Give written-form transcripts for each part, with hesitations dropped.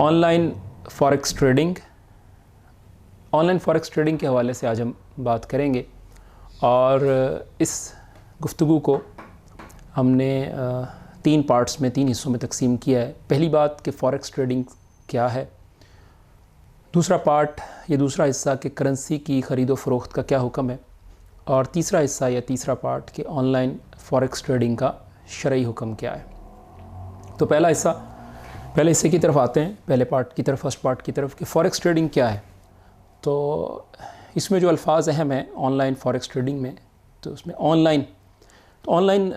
Online forex trading के हवाले से आज हम बात करेंगे और इस गुफ्तगू को हमने तीन पार्ट्स में, तीन हिस्सों में तकसीम किया है। पहली बात कि फॉरेक्स ट्रेडिंग क्या है, दूसरा पार्ट ये दूसरा हिस्सा कि करेंसी की ख़रीद व फ़रोख्त का क्या हुक्म है, और तीसरा हिस्सा या तीसरा पार्ट कि ऑनलाइन फॉरेक्स ट्रेडिंग का शरई हुक्म क्या है। तो पहले हिस्से की तरफ आते हैं, पहले पार्ट की तरफ, फर्स्ट पार्ट की तरफ कि फ़ॉरेक्स ट्रेडिंग क्या है। तो इसमें जो अल्फाज अहम हैं ऑनलाइन फ़ॉरेक्स ट्रेडिंग में, तो उसमें ऑनलाइन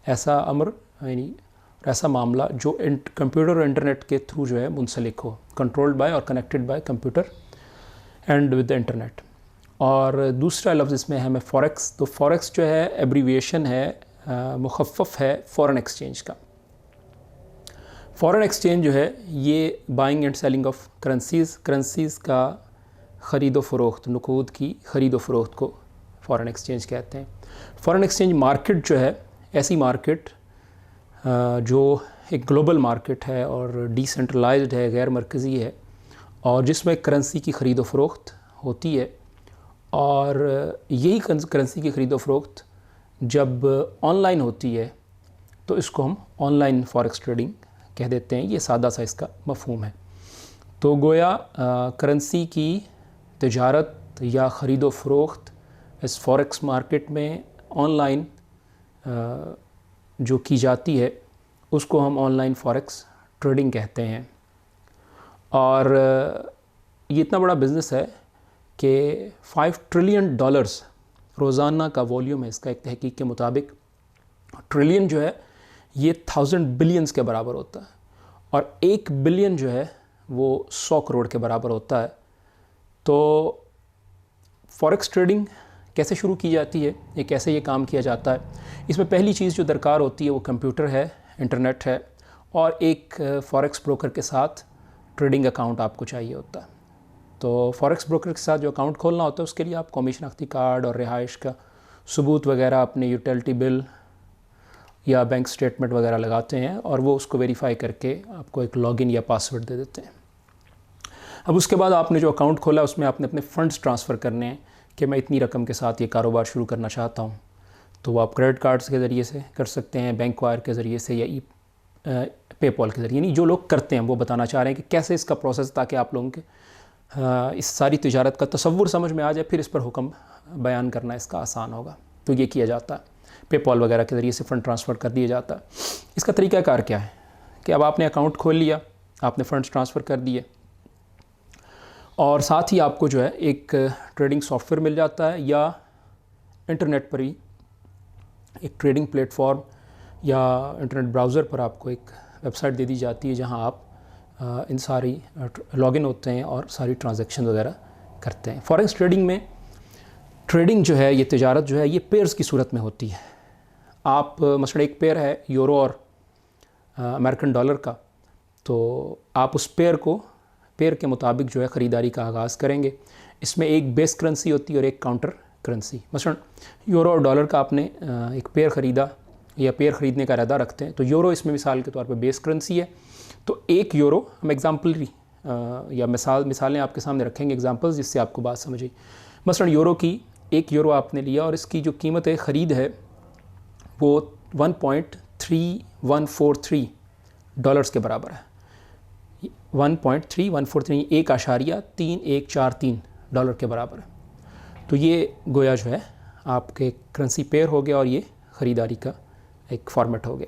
ऐसा अमर यानी ऐसा मामला जो कंप्यूटर और इंटरनेट के थ्रू जो है मुंसलिक हो, कंट्रोल्ड बाय और connected by computer and with the internet. और दूसरा लफ्ज़ इसमें है फ़ॉरेक्स। तो फ़ॉरेक्स जो है एब्रीविएशन है, मुखफ़फ़ है फ़ॉरेन एक्सचेंज का। फ़ॉरेन एक्सचेंज जो है ये buying and selling of currencies का ख़रीद व फ़रोख्त, नक़ूद की ख़रीद व फ़रोख्त को फ़ॉरेन एक्सचेंज कहते हैं। फ़ॉरेन एक्सचेंज मार्केट जो है ऐसी मार्केट जो एक ग्लोबल मार्केट है और डिसेंट्रलाइज्ड है, गैर मरकज़ी है, और जिसमें करेंसी की ख़रीद व फ़रोख्त होती है। और यही करेंसी की ख़रीद व फ़रोख्त जब ऑनलाइन होती है तो इसको हम ऑनलाइन फॉरेक्स ट्रेडिंग कह देते हैं। ये सादा सा इसका मफ़हूम है। तो गोया करेंसी की तिजारत या ख़रीद व फ़रोख्त इस फॉरेक्स मार्केट में ऑनलाइन जो की जाती है उसको हम ऑनलाइन फॉरेक्स ट्रेडिंग कहते हैं। और ये इतना बड़ा बिज़नेस है कि $5 ट्रिलियन रोज़ाना का वॉल्यूम है इसका। एक तहकीक के मुताबिक ट्रिलियन जो है ये 1000 बिलियंस के बराबर होता है, और 1 बिलियन जो है वो 100 करोड़ के बराबर होता है। तो फॉरेक्स ट्रेडिंग कैसे शुरू की जाती है, ये कैसे ये काम किया जाता है, इसमें पहली चीज़ जो दरकार होती है वो कंप्यूटर है, इंटरनेट है, और एक फॉरेक्स ब्रोकर के साथ ट्रेडिंग अकाउंट आपको चाहिए होता है। तो फॉरेक्स ब्रोकर के साथ जो अकाउंट खोलना होता है उसके लिए आप कौमी शनाख्ती कार्ड और रिहाइश का सबूत वगैरह, अपने यूटिलिटी बिल या बैंक स्टेटमेंट वगैरह लगाते हैं, और वो उसको वेरीफाई करके आपको एक लॉगिन या पासवर्ड दे देते हैं। अब उसके बाद आपने जो अकाउंट खोला उसमें आपने अपने फ़ंड्स ट्रांसफ़र करने हैं कि मैं इतनी रकम के साथ ये कारोबार शुरू करना चाहता हूँ। तो वो आप क्रेडिट कार्ड्स के ज़रिए से कर सकते हैं, बैंक वायर के ज़रिए से, या पेपॉल के ज़रिए। यानी जो लोग करते हैं वो बताना चाह रहे हैं कि कैसे इसका प्रोसेस, ताकि आप लोगों के इस सारी तिजारत का तसव्वुर समझ में आ जाए, फिर इस पर हुक्म बयान करना इसका आसान होगा। तो ये किया जाता है, पेपॉल वगैरह के ज़रिए से फ़ंड ट्रांसफ़र कर दिया जाता है। इसका तरीक़ाकार क्या है कि अब आपने अकाउंट खोल लिया, आपने फ़ंड्स ट्रांसफ़र कर दिए, और साथ ही आपको जो है एक ट्रेडिंग सॉफ्टवेयर मिल जाता है, या इंटरनेट पर ही एक ट्रेडिंग प्लेटफॉर्म या इंटरनेट ब्राउज़र पर आपको एक वेबसाइट दे दी जाती है जहां आप इन सारी लॉगिन होते हैं और सारी ट्रांजैक्शन वगैरह करते हैं। फॉरेक्स ट्रेडिंग में ट्रेडिंग जो है, ये तिजारत जो है, ये पेयर्स की सूरत में होती है। आप मसलन एक पेयर है यूरो और अमेरिकन डॉलर का, तो आप उस पेयर के मुताबिक जो है ख़रीदारी का आगाज़ करेंगे। इसमें एक बेस करेंसी होती है और एक काउंटर करेंसी। मसलन यूरो और डॉलर का आपने एक पेयर ख़रीदा या पेयर ख़रीदने का इरादा रखते हैं, तो यूरो इसमें मिसाल के तौर पर बेस करेंसी है। तो एक यूरो, हम एग्जाम्पलरी या मिसालें आपके सामने रखेंगे, एग्जांपल्स, जिससे आपको बात समझे। मसलन यूरो की, एक यूरो आपने लिया और इसकी जो कीमत ख़रीद है वो $1.3143 के बराबर है। 1.3143, 1.3143 के बराबर है। तो ये गोया जो है आपके करेंसी पेयर हो गया, और ये ख़रीदारी का एक फॉर्मेट हो गया।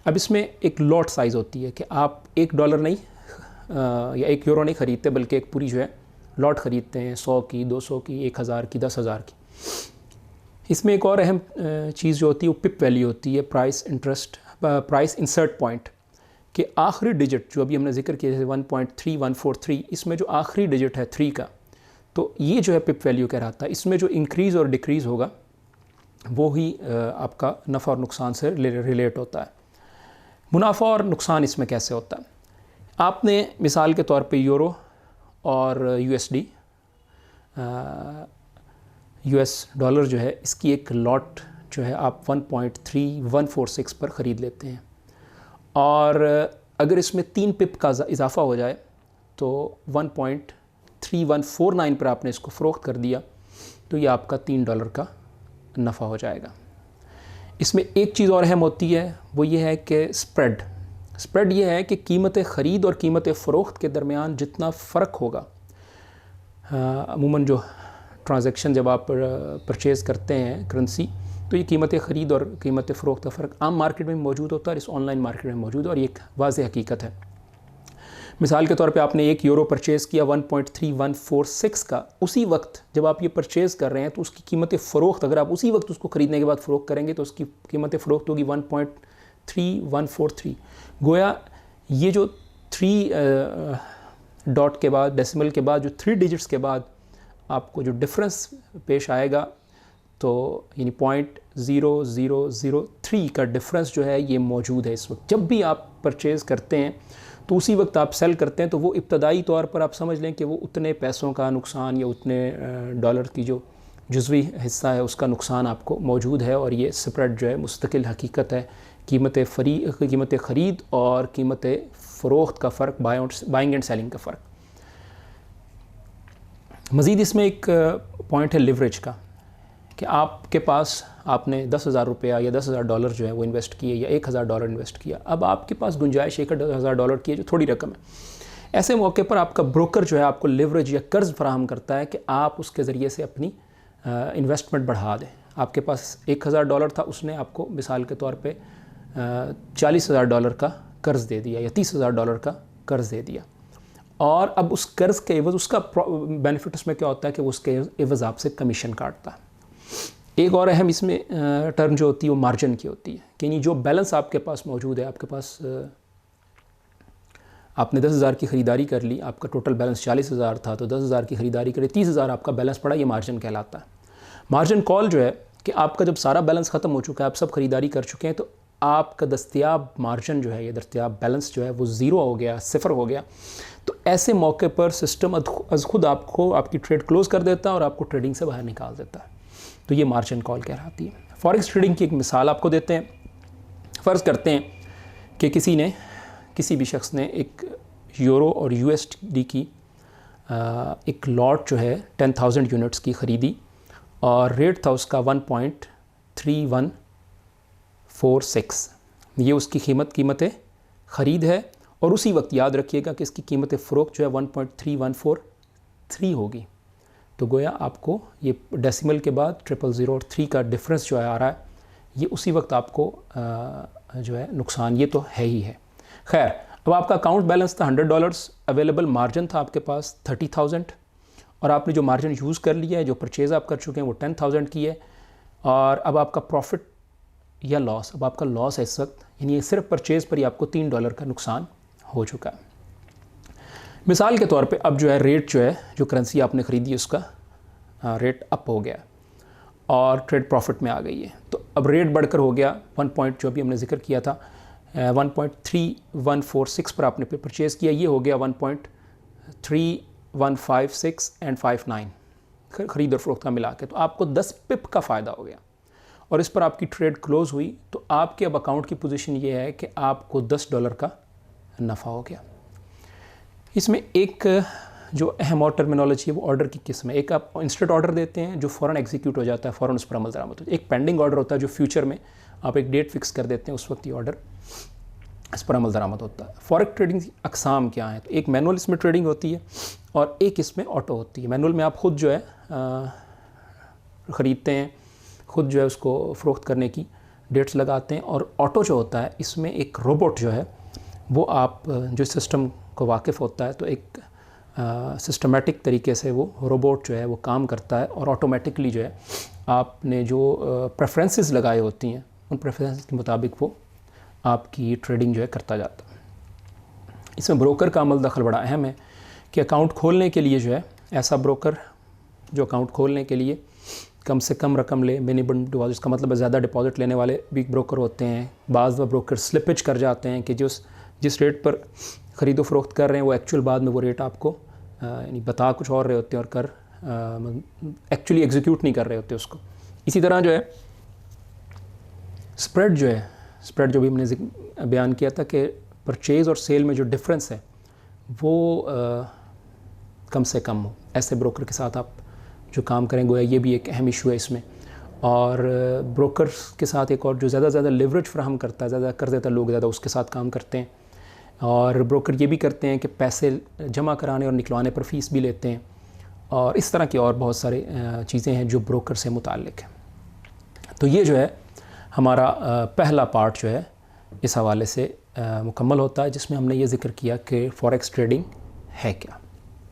अब इसमें एक लॉट साइज़ होती है कि आप $1 नहीं या 1 यूरो नहीं ख़रीदते, बल्कि एक पूरी जो है लॉट ख़रीदते हैं, 100 की, 200 की, 1000 की, 10,000 की। इसमें एक और अहम चीज़ जो होती है वो पिप वैल्यू होती है, प्राइस इंसर्ट पॉइंट, कि आखिरी डिजिट जो अभी हमने जिक्र किया जैसे 1.3143, इसमें जो आखिरी डिजिट है 3 का, तो ये जो है पिप वैल्यू कहलाता है। इसमें जो इंक्रीज़ और डिक्रीज़ होगा वो ही आपका नफ़ा और नुकसान से रिलेट होता है। मुनाफा और नुकसान इसमें कैसे होता है? आपने मिसाल के तौर पे यूरो और यूएसडी यूएस डॉलर जो है, इसकी एक लॉट जो है आप 1.3146 पर ख़रीद लेते हैं, और अगर इसमें 3 पिप का इजाफ़ा हो जाए तो 1.3149 पर आपने इसको फ़रोख्त कर दिया, तो ये आपका $3 का नफ़ा हो जाएगा। इसमें एक चीज़ और अहम होती है, वो ये है कि स्प्रेड ये है कि कीमत ख़रीद और कीमत फ़रोख्त के दरमियान जितना फ़र्क होगा, अमूमन जो ट्रांजैक्शन जब आप परचेज़ करते हैं करेंसी, तो ये कीमत ख़रीद और कीमत फ़रोख्त का फ़र्क आम मार्केट में मौजूद होता है और इस ऑनलाइन मार्केट में मौजूद है, और ये एक वाज़ेह हकीकत है। मिसाल के तौर पे आपने 1 यूरो परचेज़ किया 1.3146 का, उसी वक्त जब आप ये परचेज़ कर रहे हैं तो उसकी कीमत फ़रोख्त, अगर आप उसी वक्त उसको ख़रीदने के बाद फ़रोख्त करेंगे तो उसकी कीमत फ़रोख्त होगी 1.3143। गोया ये जो 3 डॉट के बाद, डेसिमल के बाद, जो 3 डिजिट्स के बाद आपको जो डिफरेंस पेश आएगा, तो यानी 0.0003 का डिफरेंस जो है ये मौजूद है इस वक्त। जब भी आप परचेज़ करते हैं तो उसी वक्त आप सेल करते हैं, तो वो इब्तदाई तौर पर आप समझ लें कि वो उतने पैसों का नुकसान या उतने डॉलर की जो जुज़वी हिस्सा है उसका नुकसान आपको मौजूद है, और ये स्प्रेड जो है मुस्तकिल हकीकत है। कीमत ख़रीद और कीमत फ़रोख्त का फ़र्क, बाइंग एंड सेलिंग का फ़र्क। मज़ीद इसमें एक पॉइंट है लिवरेज का, कि आपके पास आपने 10,000 रुपया या $10,000 जो है वो इन्वेस्ट किए, या $1,000 इन्वेस्ट किया। अब आपके पास गुंजाइश $1,000 की है, जो थोड़ी रकम है। ऐसे मौके पर आपका ब्रोकर जो है आपको लिवरेज या कर्ज़ फराहम करता है कि आप उसके ज़रिए से अपनी इन्वेस्टमेंट बढ़ा दें। आपके पास $1,000 था, उसने आपको मिसाल के तौर पे $40,000 का कर्ज़ दे दिया या $30,000 का कर्ज़ दे दिया, और अब उस कर्ज़ के एवज़ उसका बेनिफिट उसमें क्या होता है कि वो उसके एवज़ आपसे कमीशन काटता है। एक और अहम इसमें टर्म जो होती है वो मार्जिन की होती है, कि नहीं जो बैलेंस आपके पास मौजूद है, आपके पास आपने 10,000 की ख़रीदारी कर ली, आपका टोटल बैलेंस 40,000 था, तो 10,000 की ख़रीदारी करें, 30,000 आपका बैलेंस पड़ा, ये मार्जिन कहलाता है। मार्जिन कॉल जो है कि आपका जब सारा बैलेंस ख़त्म हो चुका है, आप सब ख़रीदारी कर चुके हैं, तो आपका दस्तयाब मार्जिन जो है, ये दस्तयाब बैलेंस जो है वो ज़ीरो हो गया, 0 हो गया। तो ऐसे मौके पर सिस्टम अज़ खुद आपको आपकी ट्रेड क्लोज़ कर देता है और आपको ट्रेडिंग से बाहर निकाल देता है। तो ये मार्जिन कॉल कहलाती है। फॉरेक्स ट्रेडिंग की एक मिसाल आपको देते हैं। फ़र्ज़ करते हैं कि किसी भी शख्स ने एक यूरो और यूएसडी की एक लॉट जो है 10,000 यूनिट्स की ख़रीदी, और रेट था उसका 1.3146। ये उसकी कीमत ख़रीद है, और उसी वक्त याद रखिएगा कि इसकी कीमत फ़रोख्त जो है 1.3143 होगी। तो गोया आपको ये डेसिमल के बाद 000 और 3 का डिफरेंस जो है आ रहा है, ये उसी वक्त आपको जो है नुकसान ये तो है ही है। खैर, अब आपका अकाउंट बैलेंस था $100, अवेलेबल मार्जिन था आपके पास 30,000, और आपने जो मार्जिन यूज़ कर लिया है, जो परचेज़ आप कर चुके हैं वो 10,000 की है, और अब आपका प्रॉफिट या लॉस, अब आपका लॉस है इस वक्त, यानी सिर्फ परचेज़ पर ही आपको $3 का नुकसान हो चुका है। मिसाल के तौर पे अब जो है रेट जो है, जो करेंसी आपने ख़रीदी उसका रेट अप हो गया और ट्रेड प्रॉफिट में आ गई है। तो अब रेट बढ़कर हो गया 1 पॉइंट, जो अभी हमने जिक्र किया था 1.3146 पर आपने परचेज़ किया, ये हो गया 1.3156 एंड 59 ख़रीद और फ़रोख्त का मिला के, तो आपको 10 पिप का फ़ायदा हो गया, और इस पर आपकी ट्रेड क्लोज़ हुई। तो आपके अब अकाउंट की पोजीशन ये है कि आपको $10 का नफ़ा हो गया। इसमें एक जो अहम और टर्मिनोलॉजी है वो ऑर्डर की किस्म है। एक आप इंस्टेंट ऑर्डर देते हैं जो फ़ौरन एग्जीक्यूट हो जाता है, फ़ौरन उस पर अमल दरामद होता है। एक पेंडिंग ऑर्डर होता है जो फ्यूचर में आप एक डेट फिक्स कर देते हैं, उस वक्त ये ऑर्डर इस पर अमल दरामद होता है। फॉरेक्स ट्रेडिंग की अक़साम क्या है? तो एक मैनुअल इसमें ट्रेडिंग होती है और एक इसमें ऑटो होती है। मैनुअल में आप ख़ुद जो है ख़रीदते हैं, ख़ुद जो है उसको फ़रोख्त करने की डेट्स लगाते हैं, और ऑटो जो होता है इसमें एक रोबोट जो है वो आप जो सिस्टम को वाकिफ़ होता है, तो एक सिस्टमेटिक तरीके से वो रोबोट जो है वो काम करता है, और ऑटोमेटिकली जो है आपने जो प्रेफरेंसेस लगाए होती हैं उन प्रेफरेंसेस के मुताबिक वो आपकी ट्रेडिंग जो है करता जाता है। इसमें ब्रोकर का अमल दखल बड़ा अहम है कि अकाउंट खोलने के लिए जो है ऐसा ब्रोकर जो अकाउंट खोलने के लिए कम से कम रकम ले, मिनिमम डिपॉजिट का मतलब है ज़्यादा डिपॉजिट लेने वाले भी ब्रोकर होते हैं। बाज़ ब्रोकर स्लिपेज कर जाते हैं कि जिस रेट पर ख़रीदो फ़रोख्त कर रहे हैं वो एक्चुअल बाद में वो रेट आपको यानी बता कुछ और रहे होते हैं और कर एक्चुअली एग्जीक्यूट नहीं कर रहे होते उसको। इसी तरह जो है स्प्रेड जो भी हमने बयान किया था कि परचेज़ और सेल में जो डिफरेंस है वो कम से कम हो, ऐसे ब्रोकर के साथ आप जो काम करें गोया ये भी एक अहम इशू है इसमें। और ब्रोकर्स के साथ एक और जो ज़्यादा लिवरेज फ्राहम करता है, ज़्यादा कर देता है लोग, ज़्यादा उसके साथ काम करते हैं। और ब्रोकर ये भी करते हैं कि पैसे जमा कराने और निकलवाने पर फ़ीस भी लेते हैं, और इस तरह की और बहुत सारी चीज़ें हैं जो ब्रोकर से मुताल्लिक़ हैं। तो ये जो है हमारा पहला पार्ट जो है इस हवाले से मुकम्मल होता है, जिसमें हमने ये ज़िक्र किया कि फॉरेक्स ट्रेडिंग है क्या।